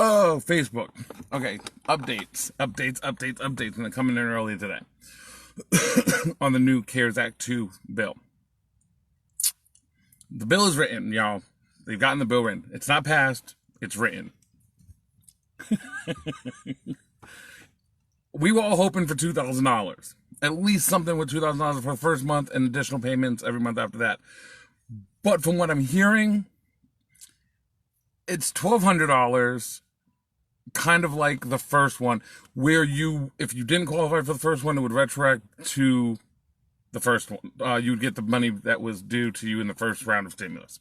Oh, Facebook. Okay, updates, and they're coming in early today on the new CARES Act 2 bill. The bill is written, y'all. They've gotten the bill written. It's not passed, it's written. We were all hoping for $2,000. At least something with $2,000 for the first month and additional payments every month after that. But from what I'm hearing, it's $1,200, kind of like the first one, where if you didn't qualify for the first one, it would retroact to the first one. You would get the money that was due to you in the first round of stimulus.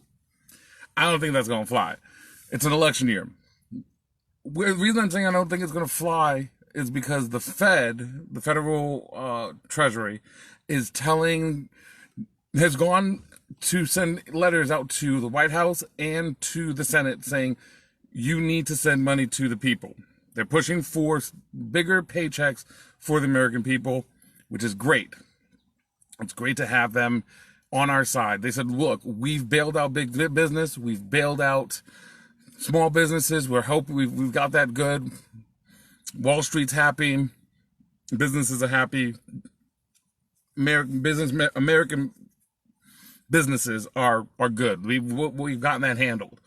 I don't think that's going to fly. It's an election year. The reason I'm saying I don't think it's going to fly is because the federal treasury, has gone to send letters out to the White House and to the Senate saying, you need to send money to the people. They're pushing for bigger paychecks for the American people, which is great. It's great to have them on our side. They said, look, we've bailed out big business. We've bailed out small businesses. We're hoping we've got that good. Wall Street's happy. Businesses are happy. American businesses are good. We've gotten that handled.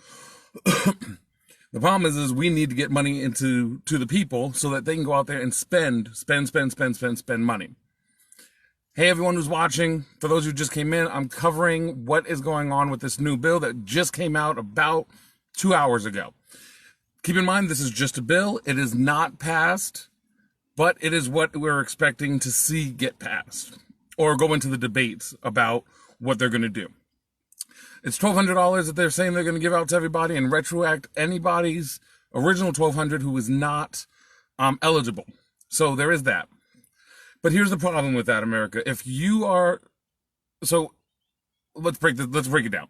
The problem is we need to get money to the people so that they can go out there and spend money. Hey, everyone who's watching, for those who just came in, I'm covering what is going on with this new bill that just came out about 2 hours ago. Keep in mind, this is just a bill. It is not passed, but it is what we're expecting to see get passed or go into the debates about what they're going to do. It's $1,200 that they're saying they're going to give out to everybody and retroact anybody's original $1,200 who is not eligible. So there is that. But here's the problem with that, America. If you are, so let's break it down.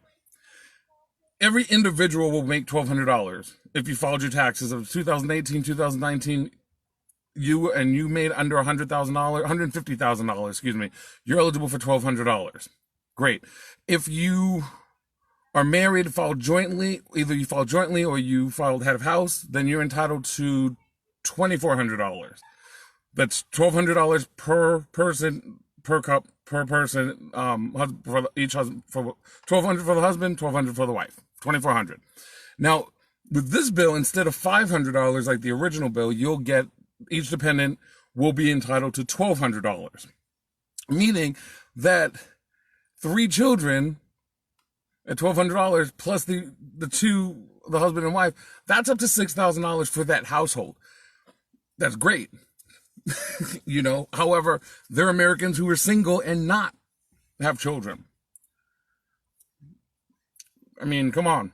Every individual will make $1,200 if you filed your taxes of 2018, 2019. You made under $150,000, excuse me. You're eligible for $1,200. Great. If you are married, filed jointly, either you filed jointly or you filed head of house, then you're entitled to $2,400. That's $1,200 per person, per person, for each husband, for $1,200 for the husband, $1,200 for the wife, $2,400. Now, with this bill, instead of $500 like the original bill, you'll get, each dependent will be entitled to $1,200, meaning that 3 children at $1,200 plus the husband and wife, that's up to $6,000 for that household. That's great. However, there are Americans who are single and not have children. I mean, come on.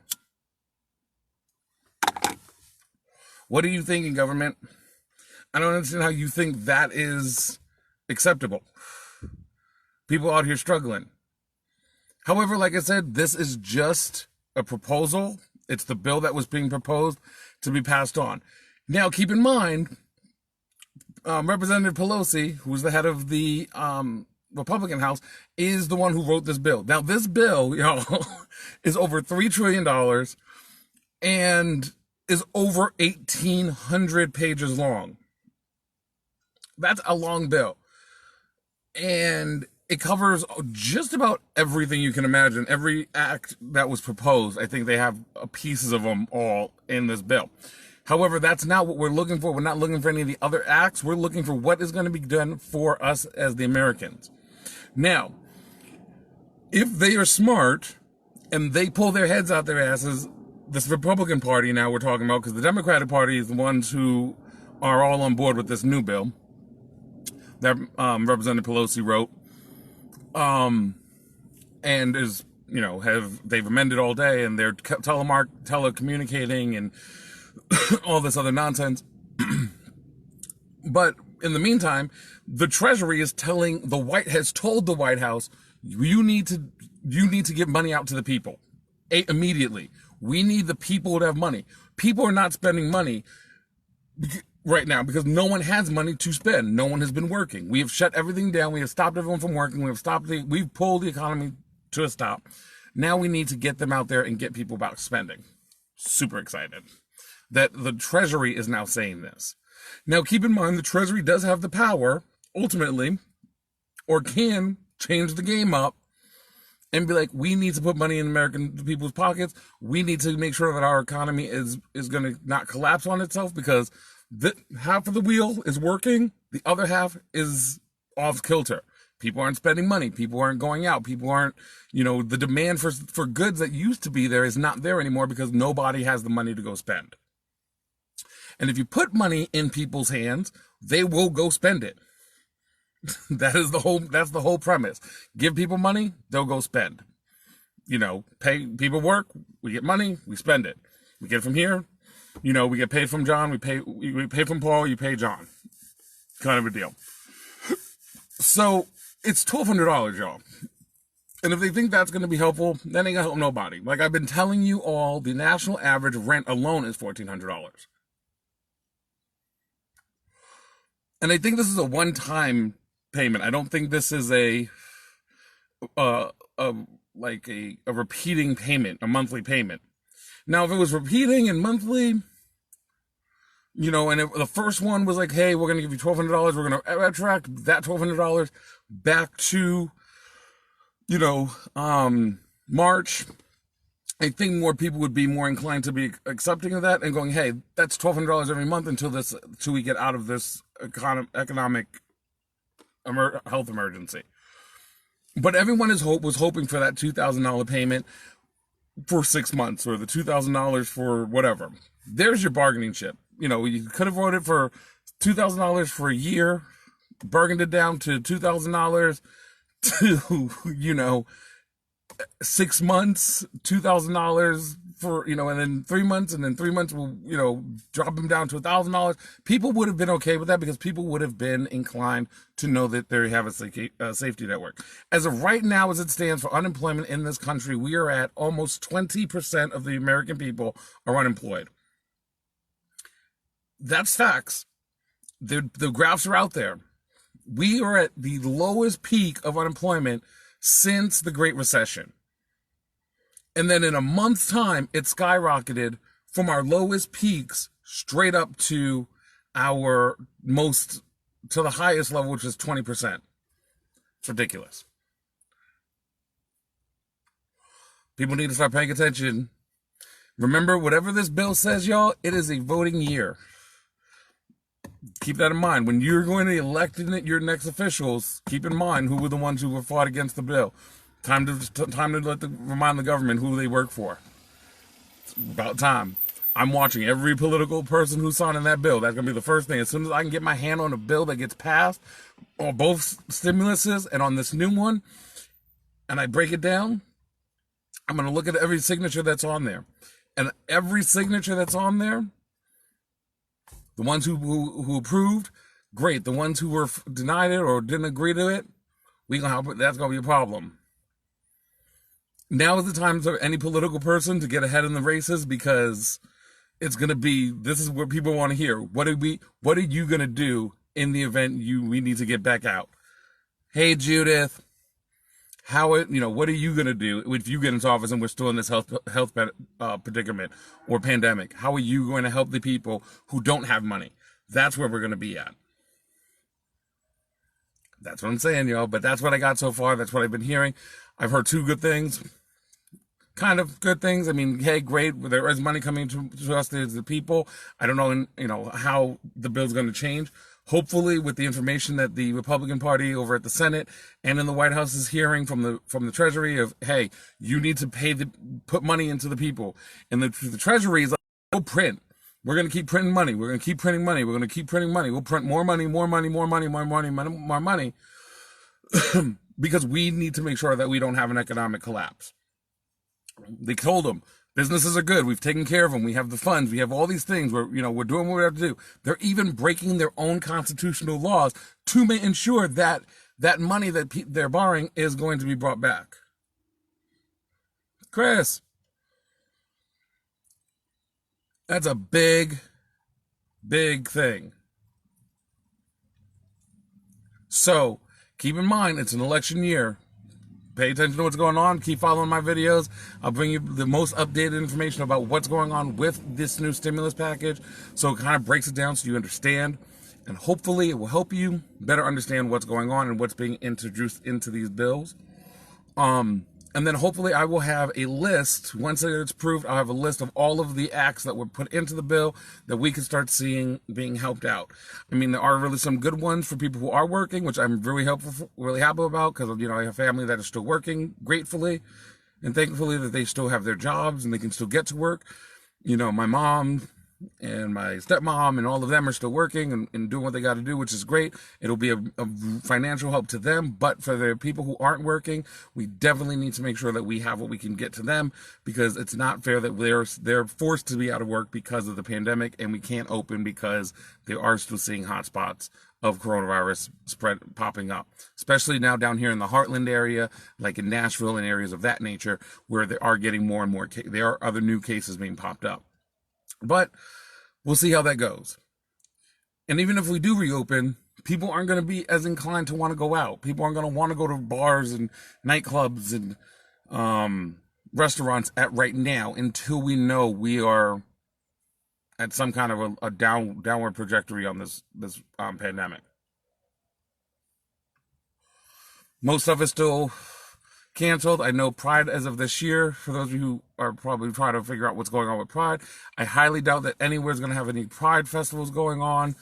What are you thinking, government? I don't understand how you think that is acceptable. People out here struggling. However, like I said, this is just a proposal. It's the bill that was being proposed to be passed on. Now, keep in mind, Representative Pelosi, who's the head of the Republican House, is the one who wrote this bill. Now, this bill, y'all, is over $3 trillion and is over 1,800 pages long. That's a long bill. And it covers just about everything you can imagine. Every act that was proposed, I think they have pieces of them all in this bill. However, that's not what we're looking for. We're not looking for any of the other acts. We're looking for what is going to be done for us as the Americans. Now, if they are smart and they pull their heads out their asses, this Republican Party now we're talking about, because the Democratic Party is the ones who are all on board with this new bill that Representative Pelosi wrote, and is, they've amended all day, and they're telecommunicating and all this other nonsense. But in the meantime, the Treasury has told the White House, you need to give money out to the people immediately. We need the people to have money. People are not spending money right now because no one has money to spend. No one has been working. We have shut everything down. We have stopped everyone from working. We've pulled the economy to a stop. Now we need to get them out there and get people back spending. Super excited. that the Treasury is now saying this. Now, keep in mind, the Treasury does have the power, ultimately, or can change the game up and be like, we need to put money in American people's pockets. We need to make sure that our economy is going to not collapse on itself, because half of the wheel is working, the other half is off kilter. People aren't spending money. People aren't going out. People aren't, the demand for goods that used to be there is not there anymore because nobody has the money to go spend. And if you put money in people's hands, they will go spend it. That's the whole premise. Give people money, they'll go spend. Pay people work, we get money, we spend it. We get it from here, we get paid from John, we pay from Paul, you pay John. Kind of a deal. So it's $1,200, y'all. And if they think that's going to be helpful, then they ain't gonna help nobody. Like I've been telling you all, the national average rent alone is $1,400. And I think this is a one-time payment. I don't think this is a repeating payment, a monthly payment. Now, if it was repeating and monthly, and the first one was like, hey, we're going to give you $1,200. We're going to retract that $1,200 back to, March. I think more people would be more inclined to be accepting of that and going, hey, that's $1,200 every month until we get out of this economic health emergency. But everyone was hoping for that $2,000 payment for 6 months, or the $2,000 for whatever. There's your bargaining chip. You could have wrote it for $2,000 for a year, bargained it down to $2,000 to, 6 months, $2,000 for, and then 3 months, and then 3 months will, drop them down to $1,000. People would have been okay with that because people would have been inclined to know that they have a safety network. As of right now, as it stands for unemployment in this country, we are at almost 20% of the American people are unemployed. That's facts. The graphs are out there. We are at the lowest peak of unemployment since the Great Recession. And then in a month's time, it skyrocketed from our lowest peaks straight up to the highest level, which is 20%. It's ridiculous. People need to start paying attention. Remember, whatever this bill says, y'all, it is a voting year. Keep that in mind. When you're going to elect your next officials, keep in mind who were the ones who were fought against the bill. Time to remind the government who they work for. It's about time. I'm watching every political person who's signing that bill. That's going to be the first thing. As soon as I can get my hand on a bill that gets passed, on both stimuluses and on this new one, and I break it down, I'm going to look at every signature that's on there. And every signature that's on there, the ones who approved, great. The ones who were denied it or didn't agree to it, that's going to be a problem. Now is the time for any political person to get ahead in the races, because it's going to be, this is what people want to hear. What are you going to do in the event we need to get back out? Hey, Judith, what are you going to do if you get into office and we're still in this health predicament or pandemic? How are you going to help the people who don't have money? That's where we're going to be at. That's what I'm saying, y'all. But that's what I got so far. That's what I've been hearing. I've heard two good things. Kind of good things. I mean, hey, great. There is money coming to us as the people. I don't know, how the bill's going to change. Hopefully, with the information that the Republican Party over at the Senate and in the White House is hearing from the Treasury of, hey, you need to put money into the people, and the Treasury is like, we'll print. We're going to keep printing money. We're going to keep printing money. We're going to keep printing money. We'll print more money, more money, more money, more money, more money, because we need to make sure that we don't have an economic collapse. They told them, businesses are good. We've taken care of them. We have the funds. We have all these things. We're doing what we have to do. They're even breaking their own constitutional laws to ensure that that money that they're borrowing is going to be brought back. Chris, that's a big, big thing. So keep in mind, it's an election year. pay attention to what's going on. Keep following my videos. I'll bring you the most updated information about what's going on with this new stimulus package, so it kind of breaks it down so you understand. And hopefully it will help you better understand what's going on and what's being introduced into these bills. And then hopefully I will have a list, once it's approved, I'll have a list of all of the acts that were put into the bill that we can start seeing being helped out. I mean, there are really some good ones for people who are working, which I'm really happy about, because, you know, I have family that is still working, gratefully and thankfully that they still have their jobs and they can still get to work. You know, my mom and my stepmom and all of them are still working and doing what they got to do, which is great. It'll be a financial help to them, but for the people who aren't working, we definitely need to make sure that we have what we can get to them, because it's not fair that they're forced to be out of work because of the pandemic, and we can't open because they are still seeing hotspots of coronavirus spread popping up, especially now down here in the Heartland area, like in Nashville and areas of that nature, where they are getting more and more. There are other new cases being popped up. But we'll see how that goes. And even if we do reopen, people aren't going to be as inclined to want to go out. People aren't going to want to go to bars and nightclubs and restaurants at right now, until we know we are at some kind of a downward trajectory on this pandemic. Most of it's still canceled. I know Pride as of this year, for those of you who are probably trying to figure out what's going on with Pride, I highly doubt that anywhere's going to have any Pride festivals going on.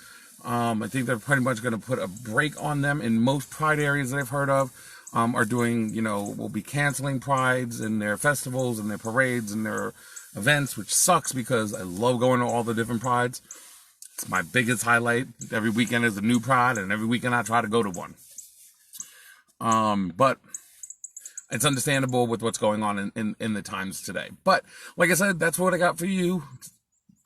I think they're pretty much going to put a break on them. In most Pride areas that I've heard of, are doing, will be canceling Prides and their festivals and their parades and their events, which sucks because I love going to all the different Prides. It's my biggest highlight. Every weekend is a new Pride, and every weekend I try to go to one. But it's understandable with what's going on in the times today. But like I said, that's what I got for you.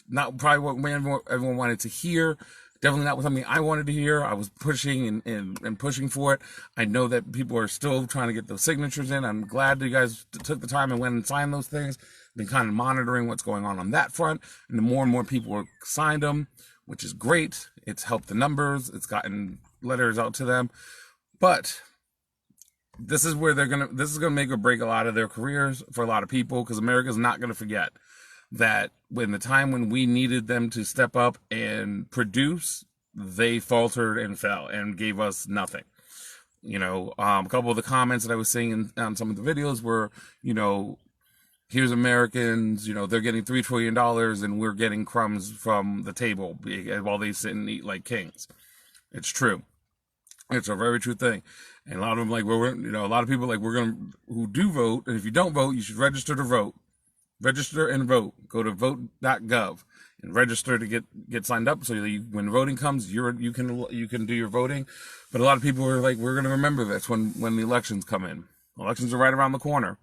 Not probably what everyone wanted to hear. Definitely not something I wanted to hear. I was pushing and pushing for it. I know that people are still trying to get those signatures in. I'm glad that you guys took the time and went and signed those things. Been kind of monitoring what's going on that front. And the more and more people have signed them, which is great. It's helped the numbers. It's gotten letters out to them. But this is where this is gonna make or break a lot of their careers for a lot of people, because America's not gonna forget that when the time when we needed them to step up and produce, they faltered and fell and gave us nothing. A couple of the comments that I was seeing on some of the videos were, here's Americans, they're getting $3 trillion and we're getting crumbs from the table while they sit and eat like kings. It's true. It's a very true thing. And a lot of them a lot of people who do vote, and if you don't vote, you should register to vote. Register and vote. Go to vote.gov and register to get signed up, so that when voting comes, you can do your voting. But a lot of people are like, we're going to remember this when the elections come in. Elections are right around the corner.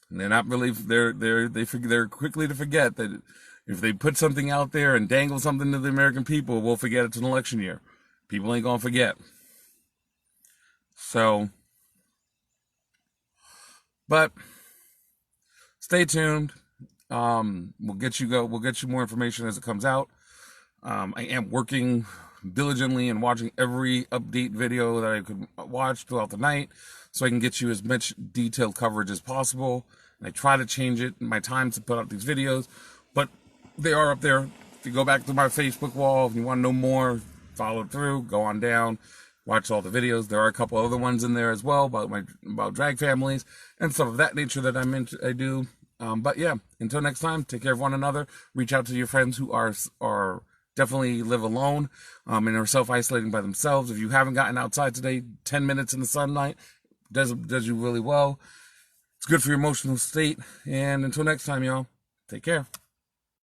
And they're not really, they're quickly to forget that if they put something out there and dangle something to the American people, we'll forget it's an election year. People ain't gonna forget. So, but stay tuned. We'll get you more information as it comes out. I am working diligently and watching every update video that I could watch throughout the night, so I can get you as much detailed coverage as possible. And I try to change it in my time to put out these videos, but they are up there. If you go back to my Facebook wall, if you want to know more, follow through, go on down, watch all the videos. There are a couple other ones in there as well about drag families and stuff of that nature that I do. But yeah, until next time, take care of one another. Reach out to your friends who are definitely live alone and are self-isolating by themselves. If you haven't gotten outside today, 10 minutes in the sunlight does you really well. It's good for your emotional state. And until next time, y'all, take care.